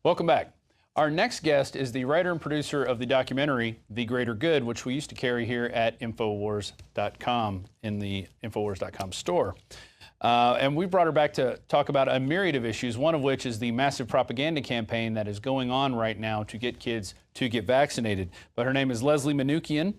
Welcome back. Our next guest is the writer and producer of the documentary, The Greater Good, which we used to carry here at Infowars.com in the Infowars.com store. And we brought her back to talk about a myriad of issues, one of which is the massive propaganda campaign that is going on right now to get kids to get vaccinated. But her name is Leslie Manookian.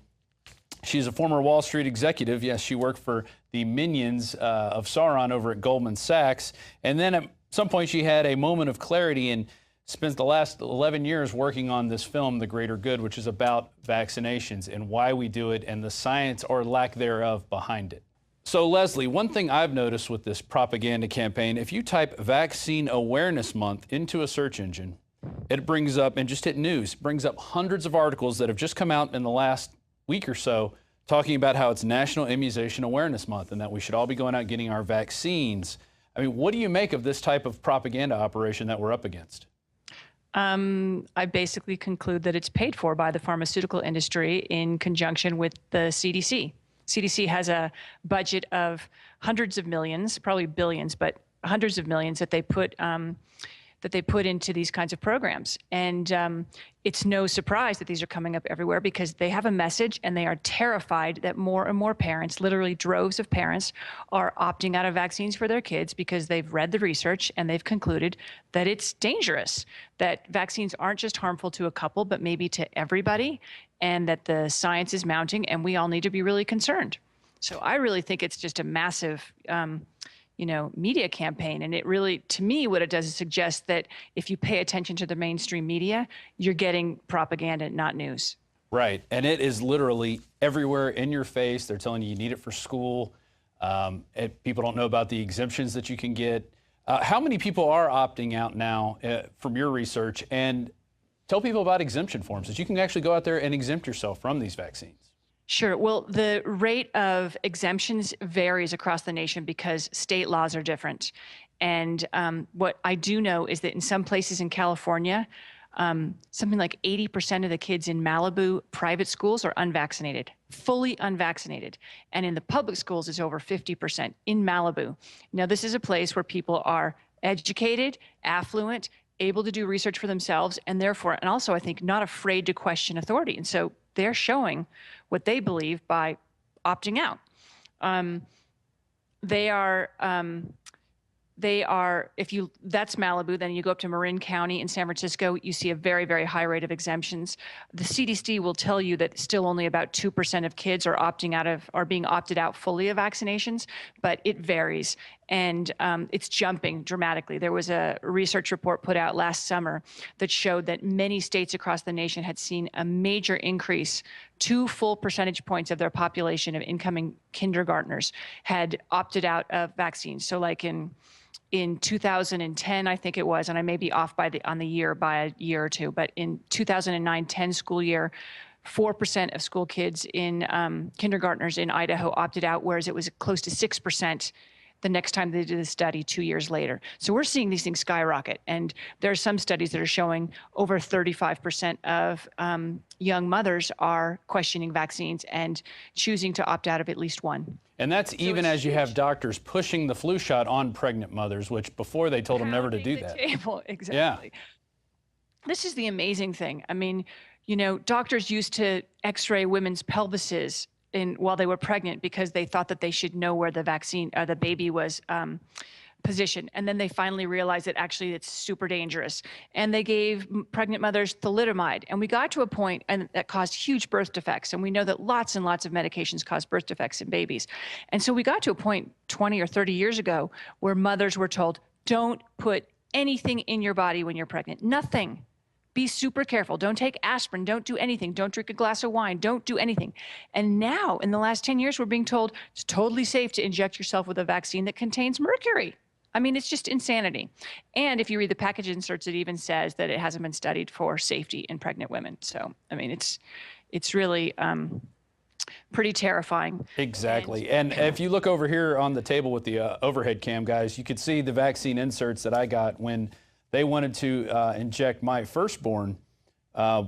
She's a former Wall Street executive. Yes, she worked for the minions of Sauron over at Goldman Sachs. And then at some point she had a moment of clarity and spent the last 11 years working on this film, The Greater Good, which is about vaccinations and why we do it and the science or lack thereof behind it. So, Leslie, one thing I've noticed with this propaganda campaign, if you type Vaccine Awareness Month into a search engine, it brings up, and just hit news, brings up hundreds of articles that have just come out in the last week or so talking about how it's National Immunization Awareness Month and that we should all be going out getting our vaccines. I mean, what do you make of this type of propaganda operation that we're up against? I basically conclude that it's paid for by the pharmaceutical industry in conjunction with the CDC. CDC has a budget of hundreds of millions, probably billions, but hundreds of millions that they put into these kinds of programs. And it's no surprise that these are coming up everywhere because they have a message and they are terrified that more and more parents, literally droves of parents, are opting out of vaccines for their kids because they've read the research and they've concluded that it's dangerous, that vaccines aren't just harmful to a couple, but maybe to everybody, and that the science is mounting and we all need to be really concerned. So I really think it's just a massive media campaign. And it really, to me, what it does is suggest that if you pay attention to the mainstream media, you're getting propaganda, not news. Right. And it is literally everywhere in your face. They're telling you need it for school. People don't know about the exemptions that you can get. How many people are opting out now from your research? And tell people about exemption forms that you can actually go out there and exempt yourself from these vaccines. Sure. Well, the rate of exemptions varies across the nation because state laws are different. And what I do know is that in some places in California, something like 80% of the kids in Malibu private schools are unvaccinated, fully unvaccinated. And in the public schools, it's over 50% in Malibu. Now, this is a place where people are educated, affluent, able to do research for themselves, and therefore, and also I think not afraid to question authority. And so they're showing what they believe by opting out. That's Malibu, then you go up to Marin County in San Francisco, you see a very, very high rate of exemptions. The CDC will tell you that still only about 2% of kids are being opted out fully of vaccinations, but it varies. And it's jumping dramatically. There was a research report put out last summer that showed that many states across the nation had seen a major increase. 2 full percentage points of their population of incoming kindergartners had opted out of vaccines. So like in 2010, I think it was, and I may be off on the year by a year or two, but in 2009-10 school year, 4% of school kids in kindergartners in Idaho opted out, whereas it was close to 6% the next time they did the study 2 years later. So we're seeing these things skyrocket. And there are some studies that are showing over 35% of young mothers are questioning vaccines and choosing to opt out of at least one. And that's even as you have doctors pushing the flu shot on pregnant mothers, which before they told them never to do that. Exactly. Yeah. This is the amazing thing. I mean, doctors used to x-ray women's pelvises while they were pregnant because they thought that they should know where the vaccine or the baby was positioned. And then they finally realized that actually it's super dangerous. And they gave pregnant mothers thalidomide. And we got to a point that caused huge birth defects. And we know that lots and lots of medications cause birth defects in babies. And so we got to a point 20 or 30 years ago where mothers were told, don't put anything in your body when you're pregnant. Nothing. Be super careful. Don't take aspirin. Don't do anything. Don't drink a glass of wine. Don't do anything. And now, in the last 10 years, we're being told it's totally safe to inject yourself with a vaccine that contains mercury. I mean, it's just insanity. And if you read the package inserts, it even says that it hasn't been studied for safety in pregnant women. So, I mean, it's really pretty terrifying. Exactly. And if you look over here on the table with the overhead cam, guys, you could see the vaccine inserts that I got when they wanted to inject my firstborn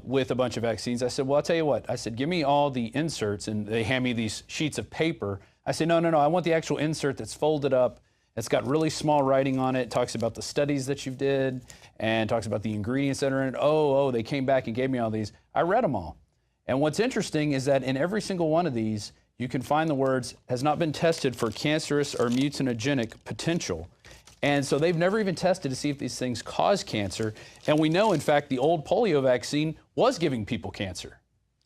with a bunch of vaccines. I said, well, I'll tell you what. I said, give me all the inserts. And they hand me these sheets of paper. I said, no, I want the actual insert that's folded up It's got really small writing on it. It talks about the studies that you did and talks about the ingredients that are in it. Oh, they came back and gave me all these. I read them all. And what's interesting is that in every single one of these, you can find the words, has not been tested for cancerous or mutagenic potential. And so they've never even tested to see if these things cause cancer. And we know, in fact, the old polio vaccine was giving people cancer.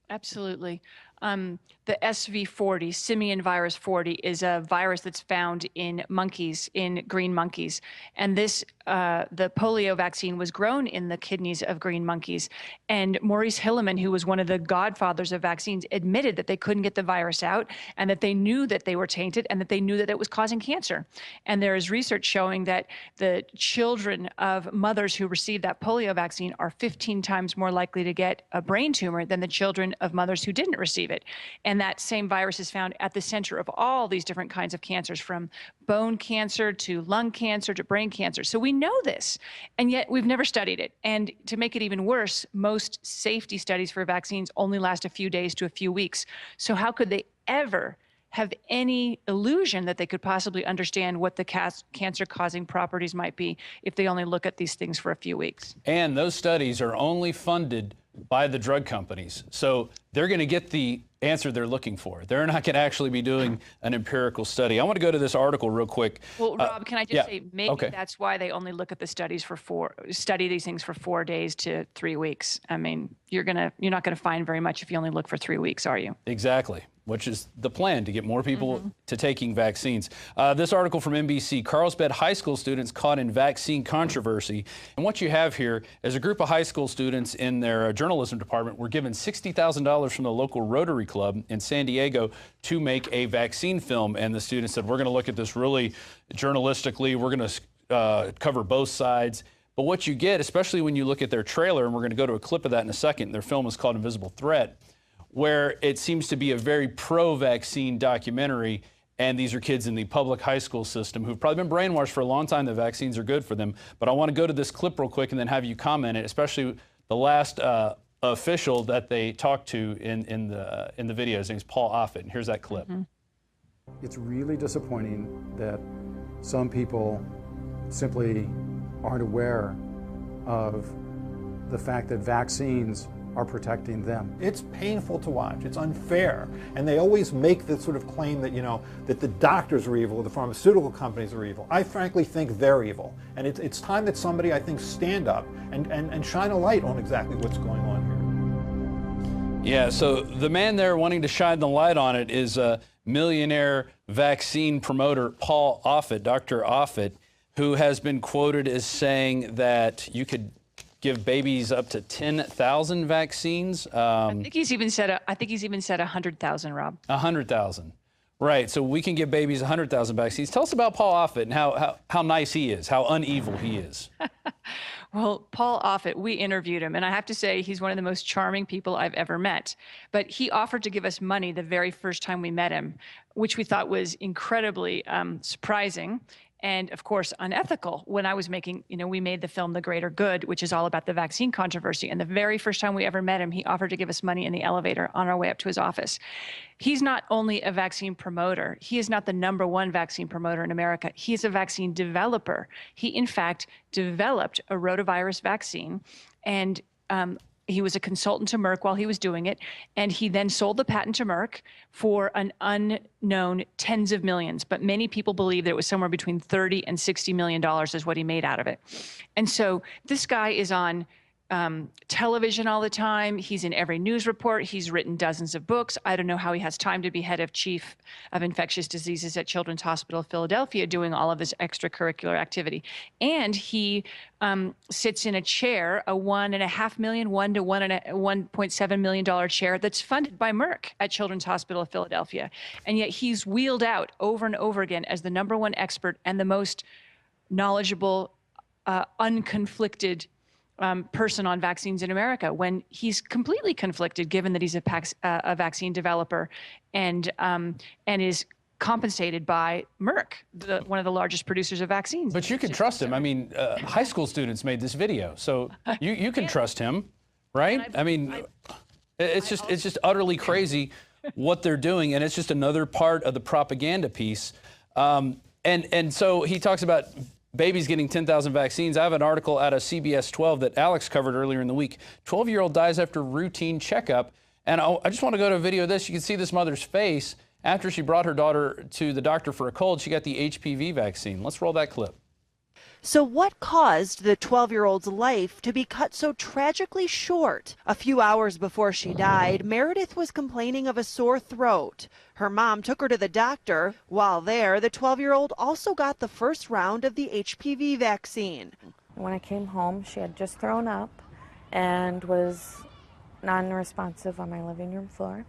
Absolutely. The SV40, simian virus 40, is a virus that's found in monkeys, in green monkeys. And this, the polio vaccine was grown in the kidneys of green monkeys. And Maurice Hilleman, who was one of the godfathers of vaccines, admitted that they couldn't get the virus out and that they knew that they were tainted and that they knew that it was causing cancer. And there is research showing that the children of mothers who received that polio vaccine are 15 times more likely to get a brain tumor than the children of mothers who didn't receive it. And that same virus is found at the center of all these different kinds of cancers, from bone cancer to lung cancer to brain cancer. So we know this, and yet we've never studied it. And to make it even worse, most safety studies for vaccines only last a few days to a few weeks. So how could they ever have any illusion that they could possibly understand what the cancer-causing properties might be if they only look at these things for a few weeks? And those studies are only funded by the drug companies. So they're going to get the answer they're looking for. They're not going to actually be doing an empirical study. I want to go to this article real quick. Well, Rob, can I just say maybe that's why they only look at the studies for study these things for 4 days to 3 weeks. I mean, you're not going to find very much if you only look for 3 weeks, are you? Exactly, which is the plan, to get more people to taking vaccines. This article from NBC, Carlsbad high school students caught in vaccine controversy. And what you have here is a group of high school students in their journalism department were given $60,000 from the local Rotary Club in San Diego to make a vaccine film. And the students said, we're going to look at this really journalistically. We're going to cover both sides. But what you get, especially when you look at their trailer, and we're going to go to a clip of that in a second, their film is called Invisible Threat, where it seems to be a very pro-vaccine documentary, and these are kids in the public high school system who've probably been brainwashed for a long time that vaccines are good for them. But I want to go to this clip real quick and then have you comment it, especially the last official that they talked to in the video. His name's Paul Offit, and here's that clip. It's really disappointing that some people simply aren't aware of the fact that vaccines are protecting them. It's painful to watch. It's unfair. And they always make this sort of claim that, that the doctors are evil, the pharmaceutical companies are evil. I frankly think they're evil. And it's time that somebody, I think, stand up and shine a light on exactly what's going on here. Yeah, so the man there wanting to shine the light on it is a millionaire vaccine promoter, Paul Offit, Dr. Offit, who has been quoted as saying that you could give babies up to 10,000 vaccines. I think he's even said 100,000, Rob. 100,000. Right. So we can give babies 100,000 vaccines. Tell us about Paul Offit and how nice he is, how unevel he is. Well, Paul Offit, we interviewed him, and I have to say he's one of the most charming people I've ever met. But he offered to give us money the very first time we met him, which we thought was incredibly surprising. And of course, unethical. When I was making, we made the film The Greater Good, which is all about the vaccine controversy. And the very first time we ever met him, he offered to give us money in the elevator on our way up to his office. He's not only a vaccine promoter. He is not the #1 vaccine promoter in America. He is a vaccine developer. He, in fact, developed a rotavirus vaccine, and he was a consultant to Merck while he was doing it, and he then sold the patent to Merck for an unknown tens of millions. But many people believe that it was somewhere between $30 and $60 million is what he made out of it. And so this guy is on television all the time. He's in every news report. He's written dozens of books. I don't know how he has time to be head of chief of infectious diseases at Children's Hospital of Philadelphia doing all of this extracurricular activity. And he sits in a chair, a $1.5 million, $1.7 million chair that's funded by Merck at Children's Hospital of Philadelphia. And yet he's wheeled out over and over again as the #1 expert and the most knowledgeable, unconflicted person on vaccines in America, when he's completely conflicted, given that he's a vaccine developer and is compensated by Merck, one of the largest producers of vaccines. But you can trust him. I mean, high school students made this video, so you can trust him, right? It's just utterly crazy what they're doing, and it's just another part of the propaganda piece. And so he talks about babies getting 10,000 vaccines. I have an article out of CBS 12 that Alex covered earlier in the week. 12-year-old dies after routine checkup. And I just want to go to a video of this. You can see this mother's face after she brought her daughter to the doctor for a cold. She got the HPV vaccine. Let's roll that clip. So what caused the 12-year-old's life to be cut so tragically short? A few hours before she died, Meredith was complaining of a sore throat. Her mom took her to the doctor. While there, the 12-year-old also got the first round of the HPV vaccine. When I came home, she had just thrown up and was non-responsive on my living room floor.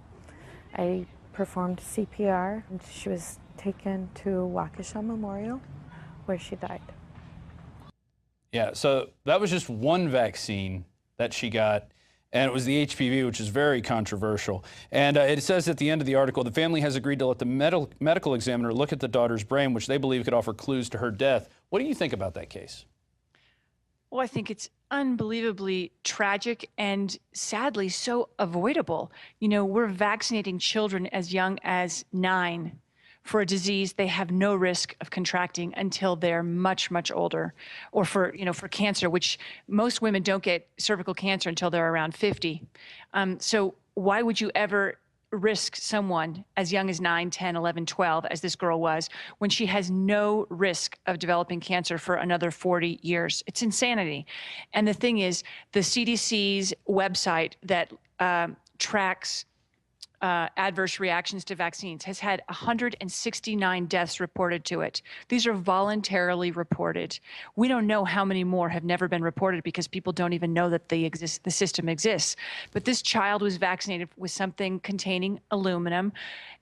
I performed CPR, and she was taken to Waukesha Memorial, where she died. Yeah, so that was just one vaccine that she got, and it was the HPV, which is very controversial. And it says at the end of the article, the family has agreed to let the medical examiner look at the daughter's brain, which they believe could offer clues to her death. What do you think about that case? Well, I think it's unbelievably tragic and sadly so avoidable. You know, we're vaccinating children as young as 9 for a disease they have no risk of contracting until they're much, much older, or for cancer, which most women don't get cervical cancer until they're around 50. So why would you ever risk someone as young as 9, 10, 11, 12, as this girl was, when she has no risk of developing cancer for another 40 years? It's insanity. And the thing is, the CDC's website that tracks adverse reactions to vaccines has had 169 deaths reported to it. These are voluntarily reported. We don't know how many more have never been reported because people don't even know that they exist, the system exists. But this child was vaccinated with something containing aluminum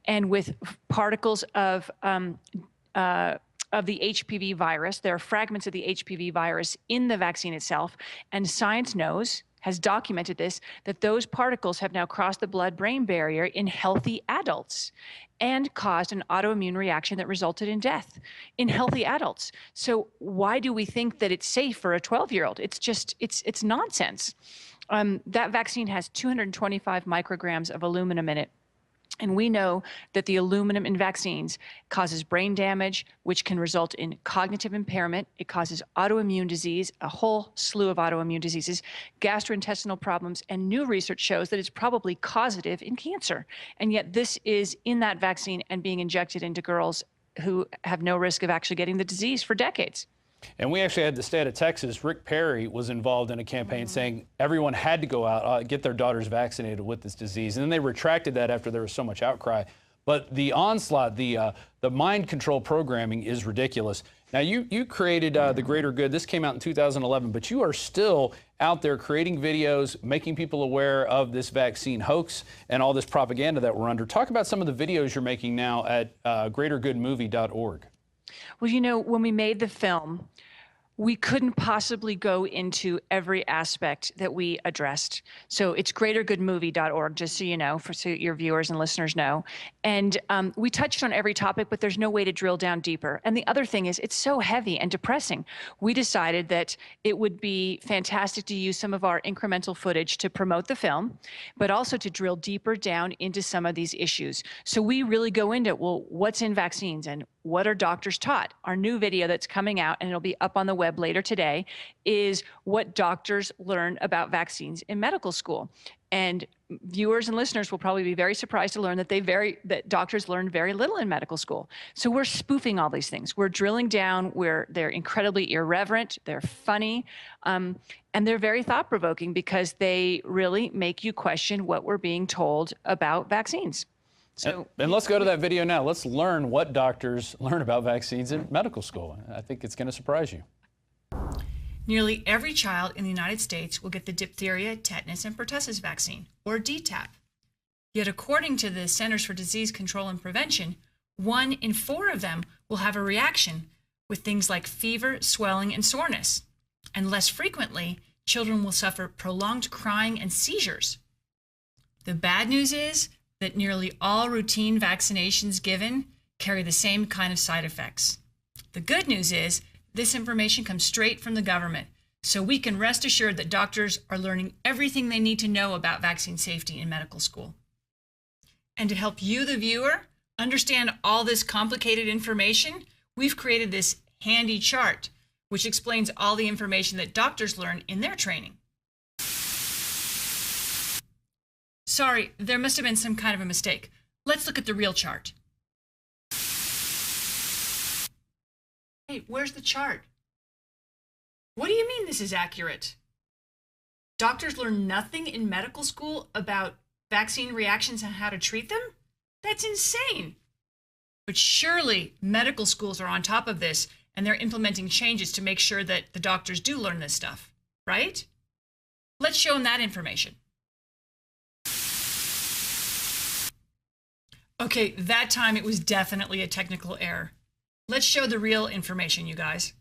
and with particles of the HPV virus. There are fragments of the HPV virus in the vaccine itself, and science has documented this, that those particles have now crossed the blood-brain barrier in healthy adults and caused an autoimmune reaction that resulted in death in healthy adults. So why do we think that it's safe for a 12-year-old? It's just, it's nonsense. That vaccine has 225 micrograms of aluminum in it. And we know that the aluminum in vaccines causes brain damage, which can result in cognitive impairment. It causes autoimmune disease, a whole slew of autoimmune diseases, gastrointestinal problems, and new research shows that it's probably causative in cancer. And yet this is in that vaccine and being injected into girls who have no risk of actually getting the disease for decades. And we actually had the state of Texas. Rick Perry was involved in a campaign saying everyone had to go out, get their daughters vaccinated with this disease. And then they retracted that after there was so much outcry. But the onslaught, the mind control programming is ridiculous. Now, you created The Greater Good. This came out in 2011, but you are still out there creating videos, making people aware of this vaccine hoax and all this propaganda that we're under. Talk about some of the videos you're making now at greatergoodmovie.org. Well, you know, when we made the film, we couldn't possibly go into every aspect that we addressed. So it's greatergoodmovie.org, just so you know, so your viewers and listeners know. And we touched on every topic, but there's no way to drill down deeper. And the other thing is, it's so heavy and depressing. We decided that it would be fantastic to use some of our incremental footage to promote the film, but also to drill deeper down into some of these issues. So we really go into, well, what's in vaccines and what are doctors taught? Our new video that's coming out, and it'll be up on the web later today, is what doctors learn about vaccines in medical school. And viewers and listeners will probably be very surprised to learn that that doctors learn very little in medical school. So we're spoofing all these things. We're drilling down where they're incredibly irreverent, they're funny, and they're very thought-provoking because they really make you question what we're being told about vaccines. So, and let's go to that video now. Let's learn what doctors learn about vaccines in medical school. I think it's going to surprise you. Nearly every child in the United States will get the diphtheria, tetanus, and pertussis vaccine, or DTaP. Yet according to the Centers for Disease Control and Prevention, 1 in 4 of them will have a reaction with things like fever, swelling, and soreness. And less frequently, children will suffer prolonged crying and seizures. The bad news is that nearly all routine vaccinations given carry the same kind of side effects. The good news is this information comes straight from the government, so we can rest assured that doctors are learning everything they need to know about vaccine safety in medical school. And to help you, the viewer, understand all this complicated information, we've created this handy chart, which explains all the information that doctors learn in their training. Sorry, there must have been some kind of a mistake. Let's look at the real chart. Hey, where's the chart? What do you mean this is accurate? Doctors learn nothing in medical school about vaccine reactions and how to treat them? That's insane. But surely medical schools are on top of this and they're implementing changes to make sure that the doctors do learn this stuff, right? Let's show them that information. Okay, that time it was definitely a technical error. Let's show the real information, you guys.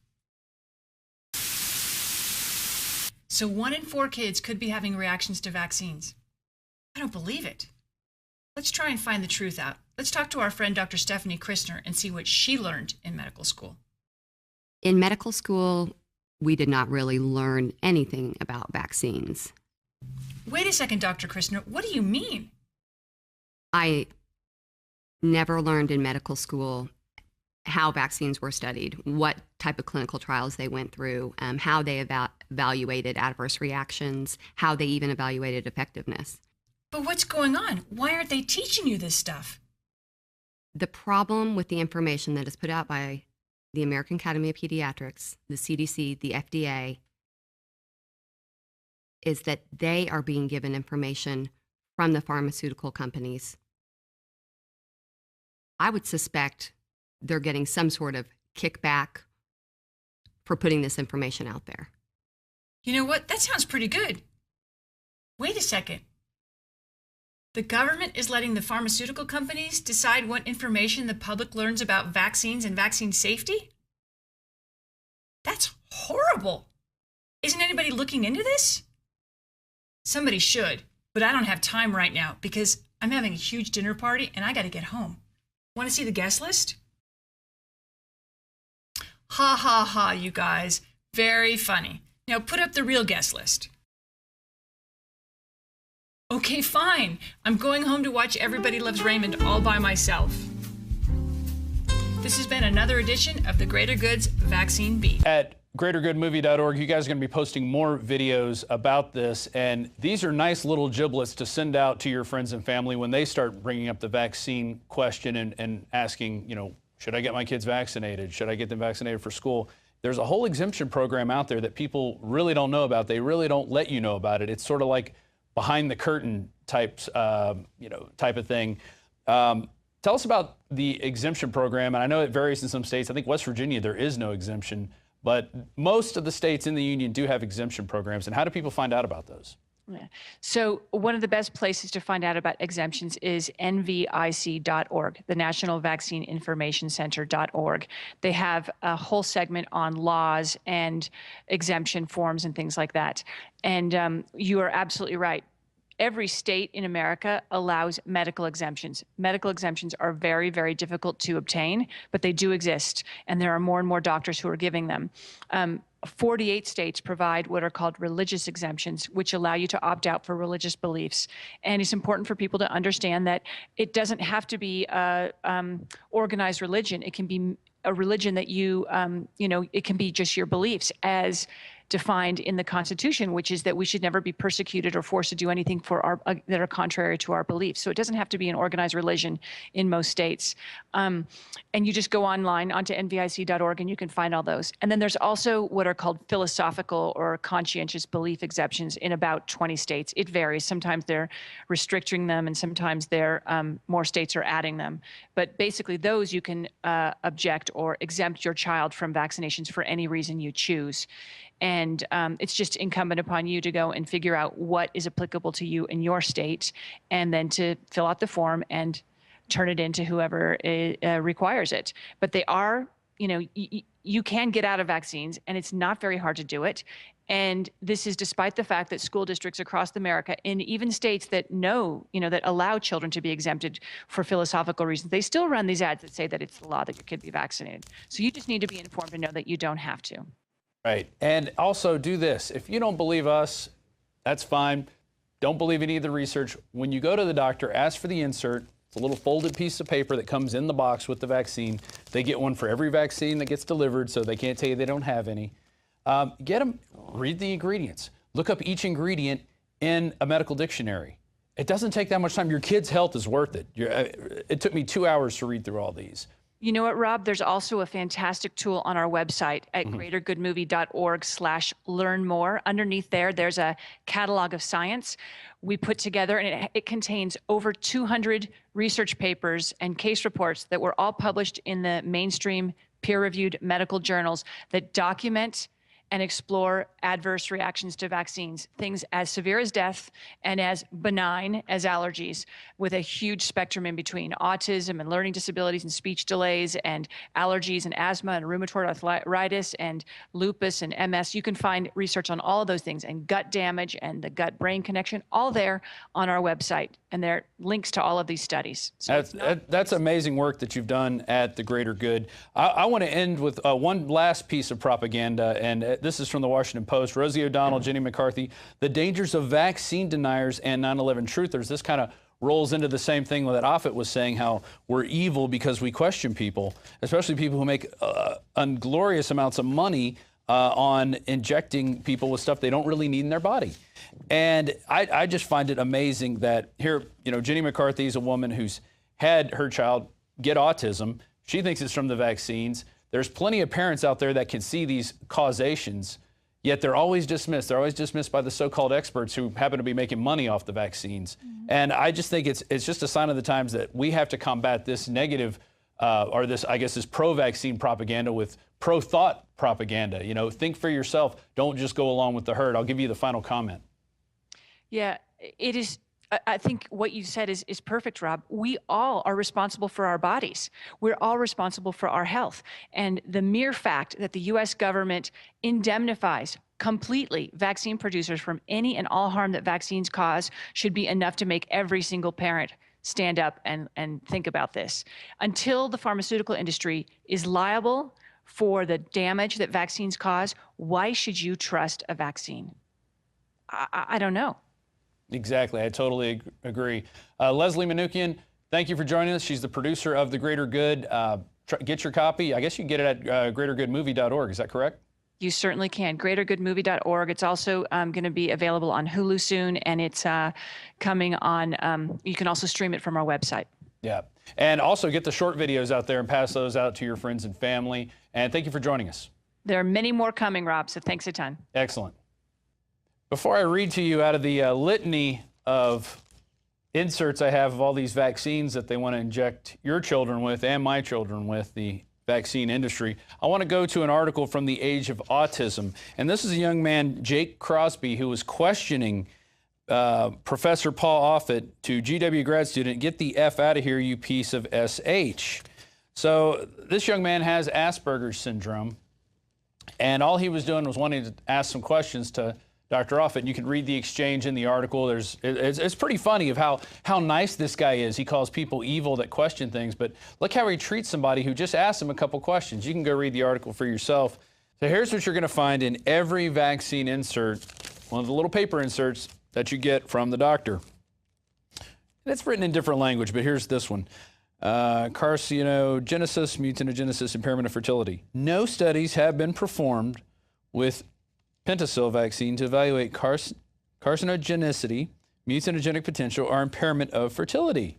So 1 in 4 kids could be having reactions to vaccines. I don't believe it. Let's try and find the truth out. Let's talk to our friend Dr. Stephanie Christner and see what she learned in medical school. In medical school, we did not really learn anything about vaccines. Wait a second, Dr. Christner. What do you mean? I never learned in medical school how vaccines were studied, what type of clinical trials they went through, how they evaluated adverse reactions, how they even evaluated effectiveness. But what's going on? Why aren't they teaching you this stuff? The problem with the information that is put out by the American Academy of Pediatrics, the CDC, the FDA, is that they are being given information from the pharmaceutical companies. I would suspect they're getting some sort of kickback for putting this information out there. You know what? That sounds pretty good. Wait a second. The government is letting the pharmaceutical companies decide what information the public learns about vaccines and vaccine safety? That's horrible. Isn't anybody looking into this? Somebody should, but I don't have time right now because I'm having a huge dinner party and I got to get home. Want to see the guest list? Ha ha ha, you guys. Very funny. Now put up the real guest list. Okay, fine. I'm going home to watch Everybody Loves Raymond all by myself. This has been another edition of the Greater Goods Vaccine Beat. At greatergoodmovie.org, you guys are going to be posting more videos about this, and these are nice little giblets to send out to your friends and family when they start bringing up the vaccine question and asking, you know, should I get my kids vaccinated? Should I get them vaccinated for school? There's a whole exemption program out there that people really don't know about. They really don't let you know about it. It's sort of like behind the curtain type of thing. Tell us about the exemption program, and I know it varies in some states. I think West Virginia, there is no exemption, but most of the states in the union do have exemption programs. And how do people find out about those? Yeah. So one of the best places to find out about exemptions is nvic.org, the National Vaccine Information Center.org. They have a whole segment on laws and exemption forms and things like that. And you are absolutely right. Every state in America allows medical exemptions. Medical exemptions are very, very difficult to obtain, but they do exist, and there are more and more doctors who are giving them. 48 states provide what are called religious exemptions, which allow you to opt out for religious beliefs. And it's important for people to understand that it doesn't have to be a organized religion. It can be a religion that it can be just your beliefs as defined in the Constitution, which is that we should never be persecuted or forced to do anything that are contrary to our beliefs. So it doesn't have to be an organized religion in most states. And you just go online onto nvic.org and you can find all those. And then there's also what are called philosophical or conscientious belief exemptions in about 20 states. It varies. Sometimes they're restricting them and sometimes more states are adding them. But basically those you can object or exempt your child from vaccinations for any reason you choose. And it's just incumbent upon you to go and figure out what is applicable to you in your state, and then to fill out the form and turn it in to whoever requires it. But they are, you can get out of vaccines, and it's not very hard to do it. And this is despite the fact that school districts across America, and even states that that allow children to be exempted for philosophical reasons, they still run these ads that say that it's the law that your kid be vaccinated. So you just need to be informed and know that you don't have to. Right. And also do this. If you don't believe us, that's fine. Don't believe any of the research. When you go to the doctor, ask for the insert. It's a little folded piece of paper that comes in the box with the vaccine. They get one for every vaccine that gets delivered, so they can't tell you they don't have any. Get them, read the ingredients. Look up each ingredient in a medical dictionary. It doesn't take that much time. Your kid's health is worth it. It took me 2 hours to read through all these. You know what, Rob? There's also a fantastic tool on our website at greatergoodmovie.org/learn more. Underneath there's a catalog of science we put together, and it contains over 200 research papers and case reports that were all published in the mainstream peer-reviewed medical journals that document and explore adverse reactions to vaccines, things as severe as death and as benign as allergies, with a huge spectrum in between: autism and learning disabilities and speech delays and allergies and asthma and rheumatoid arthritis and lupus and MS. You can find research on all of those things, and gut damage and the gut-brain connection, all there on our website. And there are links to all of these studies. So that's amazing work that you've done at the Greater Good. I want to end with one last piece of propaganda, and this is from the Washington Post. Rosie O'Donnell, Jenny McCarthy, the dangers of vaccine deniers and 9/11 truthers. This kind of rolls into the same thing that Offit was saying, how we're evil because we question people, especially people who make unglorious amounts of money on injecting people with stuff they don't really need in their body. And I just find it amazing that here, Jenny McCarthy is a woman who's had her child get autism. She thinks it's from the vaccines. There's plenty of parents out there that can see these causations, yet they're always dismissed. They're always dismissed by the so-called experts who happen to be making money off the vaccines. Mm-hmm. And I just think it's just a sign of the times that we have to combat this negative, or this, I guess, this pro-vaccine propaganda with pro-thought propaganda. Think for yourself. Don't just go along with the herd. I'll give you the final comment. Yeah, it is. I think what you said is perfect, Rob. We all are responsible for our bodies. We're all responsible for our health. And the mere fact that the U.S. government indemnifies completely vaccine producers from any and all harm that vaccines cause should be enough to make every single parent stand up and think about this. Until the pharmaceutical industry is liable for the damage that vaccines cause, why should you trust a vaccine? I don't know. Exactly. I totally agree. Leslie Manukian, thank you for joining us. She's the producer of The Greater Good. Get your copy. I guess you can get it at greatergoodmovie.org. Is that correct? You certainly can. greatergoodmovie.org. It's also going to be available on Hulu soon, and it's coming on. You can also stream it from our website. Yeah. And also get the short videos out there and pass those out to your friends and family. And thank you for joining us. There are many more coming, Rob, so thanks a ton. Excellent. Before I read to you out of the litany of inserts I have of all these vaccines that they want to inject your children with and my children with, the vaccine industry, I want to go to an article from the Age of Autism. And this is a young man, Jake Crosby, who was questioning Professor Paul Offit to GW grad student, get the F out of here, you piece of SH. So this young man has Asperger's syndrome, and all he was doing was wanting to ask some questions to Dr. Offit, and you can read the exchange in the article. It's pretty funny of how nice this guy is. He calls people evil that question things, but look how he treats somebody who just asked him a couple questions. You can go read the article for yourself. So here's what you're going to find in every vaccine insert, one of the little paper inserts that you get from the doctor. And it's written in different language, but here's this one. Carcinogenesis, mutagenesis, impairment of fertility. No studies have been performed with Pentacil vaccine to evaluate carcinogenicity, mutagenic potential, or impairment of fertility.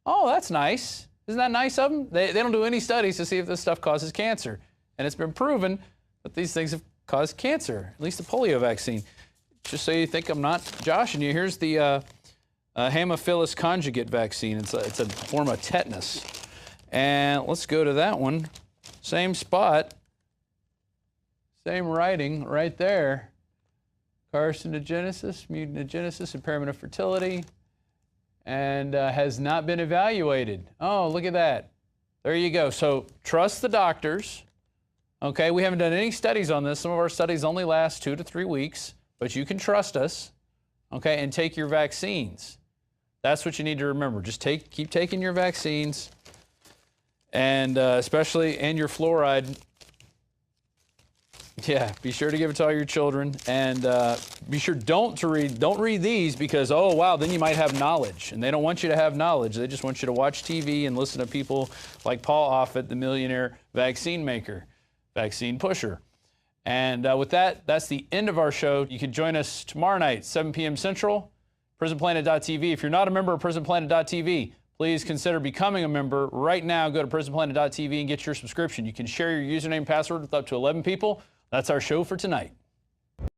Oh, that's nice. Isn't that nice of them? They don't do any studies to see if this stuff causes cancer. And it's been proven that these things have caused cancer, at least the polio vaccine. Just so you think I'm not joshing you, here's the Haemophilus conjugate vaccine. It's a form of tetanus. And let's go to that one. Same spot. Same writing right there. Carcinogenesis, mutagenesis, impairment of fertility, and has not been evaluated. Oh, look at that. There you go. So trust the doctors. Okay, we haven't done any studies on this. Some of our studies only last 2 to 3 weeks, but you can trust us, okay, and take your vaccines. That's what you need to remember. Just keep taking your vaccines, and especially your fluoride. Yeah, be sure to give it to all your children, and be sure don't read these because, oh wow, then you might have knowledge, and they don't want you to have knowledge. They just want you to watch TV and listen to people like Paul Offit, the millionaire vaccine maker, vaccine pusher. And with that, that's the end of our show. You can join us tomorrow night, 7 p.m. Central, PrisonPlanet.tv. If you're not a member of PrisonPlanet.tv, please consider becoming a member right now. Go to PrisonPlanet.tv and get your subscription. You can share your username and password with up to 11 people. That's our show for tonight.